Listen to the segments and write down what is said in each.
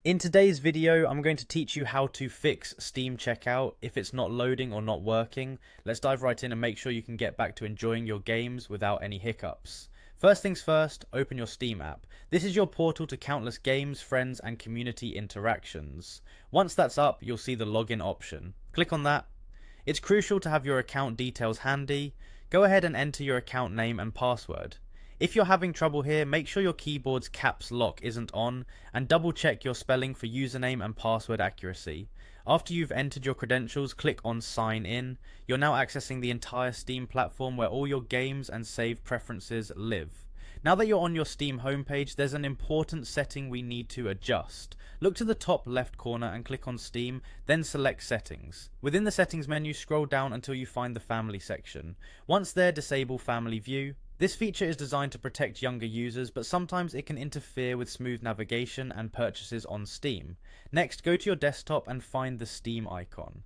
In today's video, I'm going to teach you how to fix Steam checkout if it's not loading or not working. Let's dive right in and make sure you can get back to enjoying your games without any hiccups. First things first, open your Steam app. This is your portal to countless games, friends, and community interactions. Once that's up, you'll see the login option. Click on that. It's crucial to have your account details handy. Go ahead and enter your account name and password. If you're having trouble here, make sure your keyboard's caps lock isn't on, and double check your spelling for username and password accuracy. After you've entered your credentials, click on sign in. You're now accessing the entire Steam platform where all your games and save preferences live. Now that you're on your Steam homepage, there's an important setting we need to adjust. Look to the top left corner and click on Steam, then select Settings. Within the Settings menu, scroll down until you find the Family section. Once there, disable Family View. This feature is designed to protect younger users, but sometimes it can interfere with smooth navigation and purchases on Steam. Next, go to your desktop and find the Steam icon.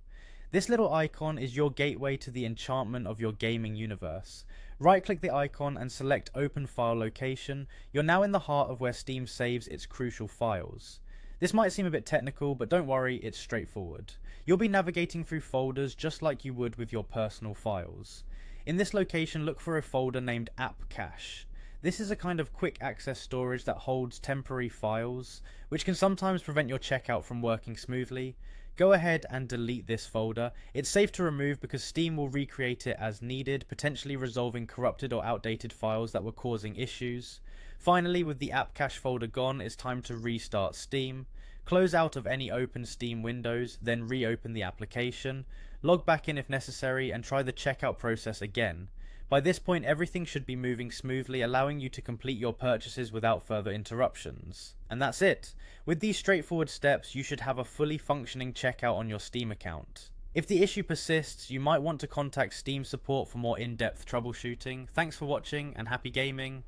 This little icon is your gateway to the enchantment of your gaming universe. Right-click the icon and select Open File Location. You're now in the heart of where Steam saves its crucial files. This might seem a bit technical, but don't worry, it's straightforward. You'll be navigating through folders just like you would with your personal files. In this location, look for a folder named App Cache. This is a kind of quick access storage that holds temporary files, which can sometimes prevent your checkout from working smoothly. Go ahead and delete this folder. It's safe to remove because Steam will recreate it as needed, potentially resolving corrupted or outdated files that were causing issues. Finally, with the App Cache folder gone, it's time to restart Steam. Close out of any open Steam windows, then reopen the application. Log back in if necessary and try the checkout process again. By this point, everything should be moving smoothly, allowing you to complete your purchases without further interruptions. And that's it. With these straightforward steps, you should have a fully functioning checkout on your Steam account. If the issue persists, you might want to contact Steam support for more in-depth troubleshooting. Thanks for watching and happy gaming.